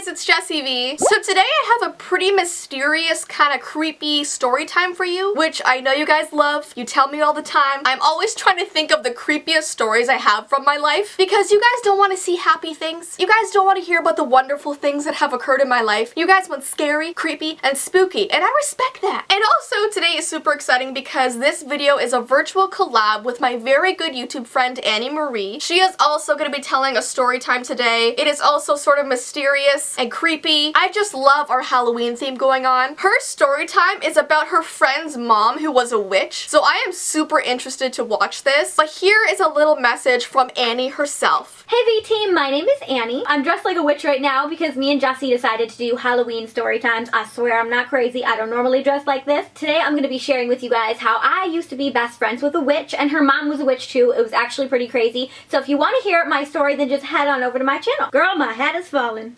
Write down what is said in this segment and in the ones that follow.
it's Jessie V. So today I have a pretty mysterious, kind of creepy story time for you, which I know you guys love. You tell me all the time. I'm always trying to think of the creepiest stories I have from my life because you guys don't want to see happy things. You guys don't want to hear about the wonderful things that have occurred in my life. You guys want scary, creepy, and spooky, and I respect that. And also today is super exciting because this video is a virtual collab with my very good YouTube friend Annie Marie. She is also going to be telling a story time today. It is also sort of mysterious and creepy. I just love our Halloween theme going on. Her story time is about her friend's mom who was a witch, so I am super interested to watch this. But here is a little message from Annie herself. Hey V team, my name is Annie. I'm dressed like a witch right now because me and Jessie decided to do Halloween story times. I swear I'm not crazy. I don't normally dress like this. Today I'm going to be sharing with you guys how I used to be best friends with a witch and her mom was a witch too. It was actually pretty crazy. So if you want to hear my story, then just head on over to my channel. Girl, my hat is falling.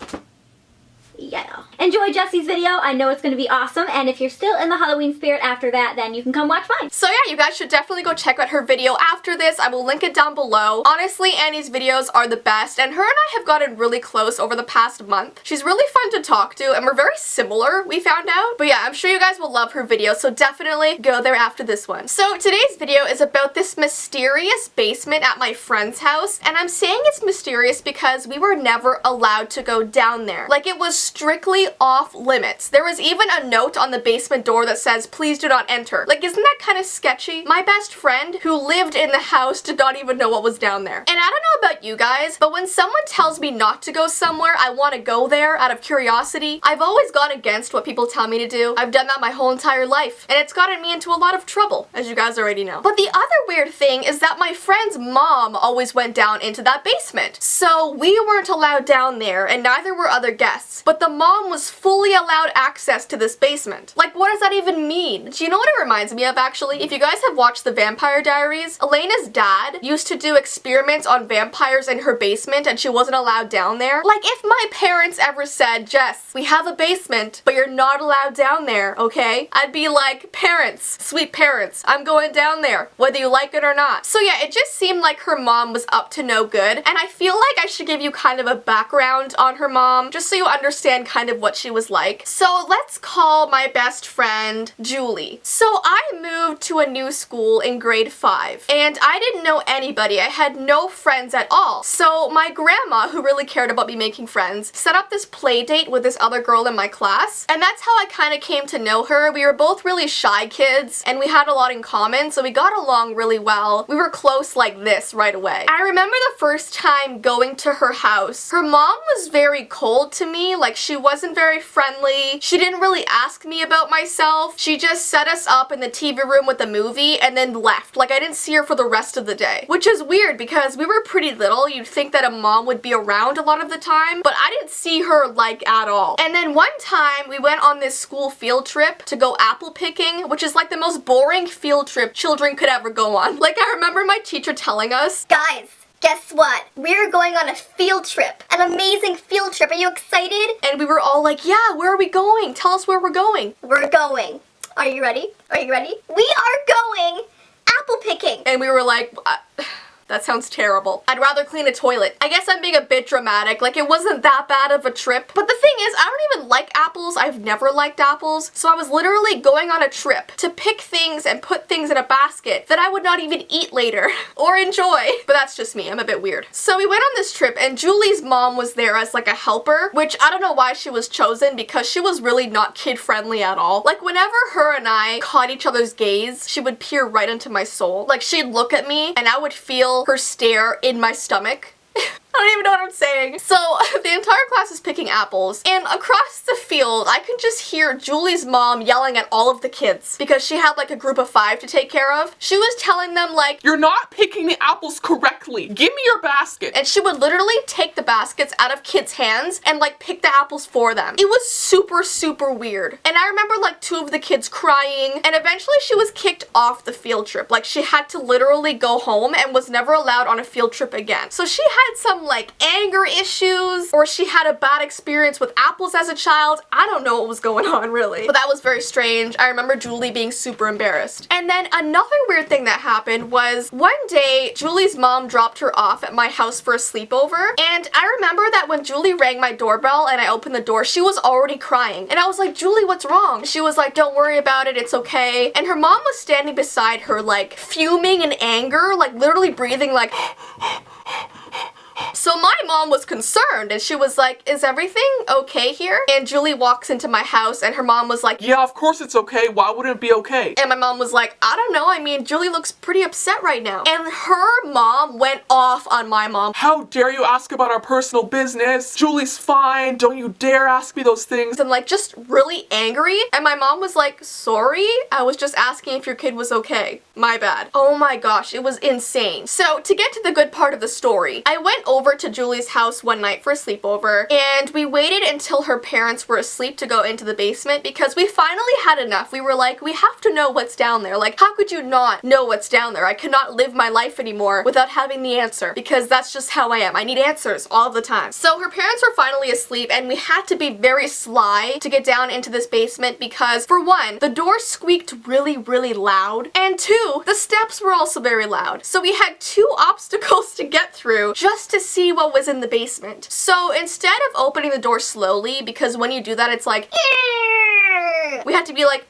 Yeah. Enjoy Jessie's video. I know it's going to be awesome, and if you're still in the Halloween spirit after that, then you can come watch mine. So yeah, you guys should definitely go check out her video after this. I will link it down below. Honestly, Annie's videos are the best, and her and I have gotten really close over the past month. She's really fun to talk to, and we're very similar, we found out. But yeah, I'm sure you guys will love her video, so definitely go there after this one. So today's video is about this mysterious basement at my friend's house, and I'm saying it's mysterious because we were never allowed to go down there. Like, it was strictly off limits. There was even a note on the basement door that says, please do not enter. Like, isn't that kind of sketchy? My best friend who lived in the house did not even know what was down there. And I don't know about you guys, but when someone tells me not to go somewhere, I want to go there out of curiosity. I've always gone against what people tell me to do. I've done that my whole entire life, and it's gotten me into a lot of trouble, as you guys already know. But the other weird thing is that my friend's mom always went down into that basement. So we weren't allowed down there, and neither were other guests. But the mom was fully allowed access to this basement. Like, what does that even mean? Do you know what it reminds me of, actually? If you guys have watched The Vampire Diaries, Elena's dad used to do experiments on vampires in her basement and she wasn't allowed down there. Like, if my parents ever said, Jess, we have a basement, but you're not allowed down there, okay? I'd be like, parents, sweet parents, I'm going down there, whether you like it or not. So yeah, it just seemed like her mom was up to no good, and I feel like I should give you kind of a background on her mom, just so you understand kind of what she was like. So let's call my best friend Julie. So I moved to a new school in grade 5, and I didn't know anybody. I had no friends at all. So my grandma, who really cared about me making friends, set up this play date with this other girl in my class, and that's how I kind of came to know her. We were both really shy kids, and we had a lot in common, so we got along really well. We were close like this right away. I remember the first time going to her house. Her mom was very cold to me, like she wasn't very friendly. She didn't really ask me about myself. She just set us up in the TV room with the movie and then left. Like, I didn't see her for the rest of the day. Which is weird because we were pretty little. You'd think that a mom would be around a lot of the time, but I didn't see her like at all. And then one time we went on this school field trip to go apple picking, which is like the most boring field trip children could ever go on. Like, I remember my teacher telling us, guys, guess what? We're going on a field trip. An amazing field trip. Are you excited? and we were all like, yeah, where are we going? Tell us where we're going. We're going. Are you ready? Are you ready? We are going apple picking. And we were like, that sounds terrible. I'd rather clean a toilet. I guess I'm being a bit dramatic. Like, it wasn't that bad of a trip. But the thing is, I don't even like apples. I've never liked apples. So I was literally going on a trip to pick things and put things in a basket that I would not even eat later or enjoy. But that's just me. I'm a bit weird. So we went on this trip, and Julie's mom was there as like a helper, which I don't know why she was chosen because she was really not kid-friendly at all. Like, whenever her and I caught each other's gaze, she would peer right into my soul. Like, she'd look at me and I would feel her stare in my stomach. I don't even know what I'm saying. So the entire class is picking apples, and across the field I can just hear Julie's mom yelling at all of the kids because she had like a group of 5 to take care of. She was telling them like, you're not picking the apples correctly. Give me your basket. and she would literally take the baskets out of kids' hands and like pick the apples for them. It was super, super weird. And I remember like 2 of the kids crying, and eventually she was kicked off the field trip. Like, she had to literally go home and was never allowed on a field trip again. So she had some like anger issues, or she had a bad experience with apples as a child. child. I don't know what was going on really. But that was very strange. I remember Julie being super embarrassed. And then another weird thing that happened was one day Julie's mom dropped her off at my house for a sleepover. And I remember that when Julie rang my doorbell and I opened the door, she was already crying. And I was like, Julie, what's wrong? She was like, don't worry about it, it's okay. And her mom was standing beside her like fuming in anger, like literally breathing like So my mom was concerned and she was like, is everything okay here? And Julie walks into my house and her mom was like, Yeah, of course it's okay. Why wouldn't it be okay? and my mom was like, I don't know, I mean, Julie looks pretty upset right now. And her mom went off on my mom. How dare you ask about our personal business? Julie's fine. Don't you dare ask me those things. And like just really angry. And my mom was like, sorry, I was just asking if your kid was okay. My bad. Oh my gosh, it was insane. So to get to the good part of the story, I went over to Julie's house one night for a sleepover and we waited until her parents were asleep to go into the basement because we finally had enough. We were like, we have to know what's down there. Like, how could you not know what's down there? I cannot live my life anymore without having the answer because that's just how I am. I need answers all the time. So her parents were finally asleep and we had to be very sly to get down into this basement because for one, the door squeaked really, really loud, and two, the steps were also very loud. So we had two obstacles to get through just to see what was in the basement. So instead of opening the door slowly, because when you do that it's like we had to be like,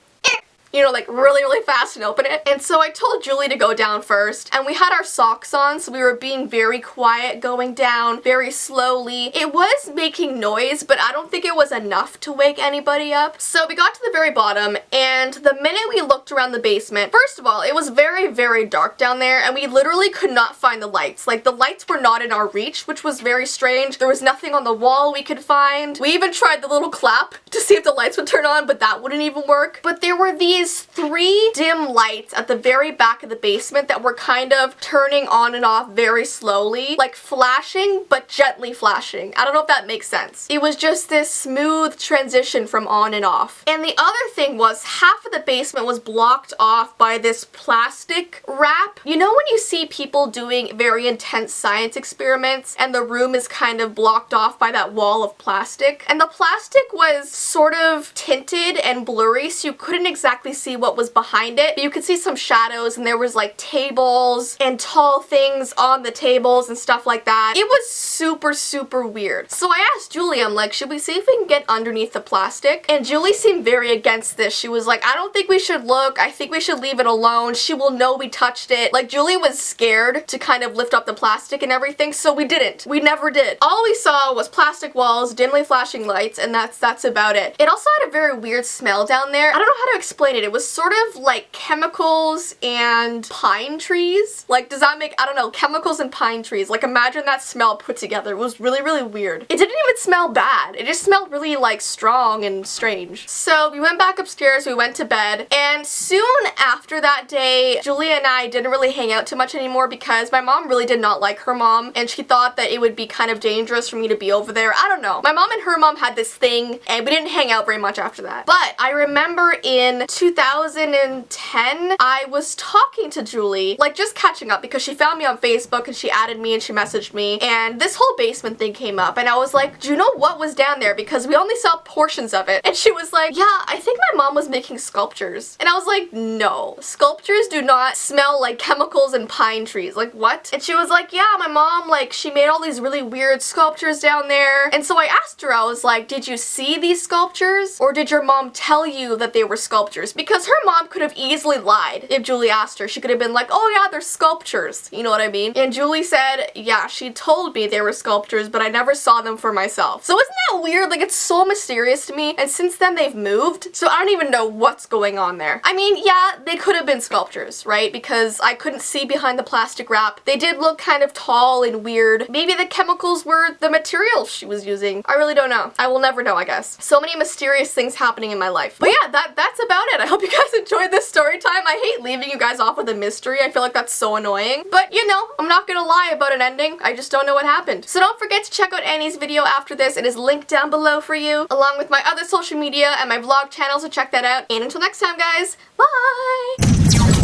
you know, like really, really fast and open it. And so I told Julie to go down first and we had our socks on, so we were being very quiet going down very slowly. It was making noise, but I don't think it was enough to wake anybody up. So we got to the very bottom and the minute we looked around the basement, first of all, it was very, very dark down there and we literally could not find the lights. Like the lights were not in our reach, which was very strange. There was nothing on the wall we could find. We even tried the little clap to see if the lights would turn on, but that wouldn't even work. But there were these three dim lights at the very back of the basement that were kind of turning on and off very slowly, like flashing, but gently flashing. I don't know if that makes sense. It was just this smooth transition from on and off. And the other thing was half of the basement was blocked off by this plastic wrap. You know when you see people doing very intense science experiments and the room is kind of blocked off by that wall of plastic? And the plastic was sort of tinted and blurry, so you couldn't exactly see what was behind it, but you could see some shadows and there was like tables and tall things on the tables and stuff like that. It was super, super weird. So I asked Julie, I'm like, should we see if we can get underneath the plastic? And Julie seemed very against this. She was like, I don't think we should look. I think we should leave it alone. She will know we touched it. Like Julie was scared to kind of lift up the plastic and everything, so we didn't. We never did. All we saw was plastic walls, dimly flashing lights, and that's about it. It also had a very weird smell down there. I don't know how to explain it. It was sort of like chemicals and pine trees. Like, does that make, I don't know, chemicals and pine trees. Like, imagine that smell put together. It was really, really weird. It didn't even smell bad. It just smelled really like strong and strange. So we went back upstairs, we went to bed, and soon after that day, Julia and I didn't really hang out too much anymore because my mom really did not like her mom and she thought that it would be kind of dangerous for me to be over there. I don't know. My mom and her mom had this thing and we didn't hang out very much after that. But I remember in 2010, I was talking to Julie, like just catching up because she found me on Facebook and she added me and she messaged me and this whole basement thing came up and I was like, do you know what was down there? Because we only saw portions of it. And she was like, yeah, I think my mom was making sculptures. And I was like, no, sculptures do not smell like chemicals and pine trees. Like, what? And she was like, yeah, my mom, like, she made all these really weird sculptures down there. And so I asked her, I was like, did you see these sculptures? Or did your mom tell you that they were sculptures? Because her mom could have easily lied if Julie asked her. She could have been like, oh yeah, they're sculptures. You know what I mean? And Julie said, yeah, she told me they were sculptures, but I never saw them for myself. So isn't that weird? Like, it's so mysterious to me. And since then they've moved, so I don't even know what's going on there. I mean, yeah, they could have been sculptures, right? Because I couldn't see behind the plastic wrap. They did look kind of tall and weird. Maybe the chemicals were the materials she was using. I really don't know. I will never know, I guess. So many mysterious things happening in my life. But yeah, that's about it. I hope you guys enjoyed this story time. I hate leaving you guys off with a mystery. I feel like that's so annoying. But you know, I'm not gonna lie about an ending. I just don't know what happened. So don't forget to check out Annie's video after this. It is linked down below for you, along with my other social media and my vlog channel, so check that out. And until next time, guys, bye!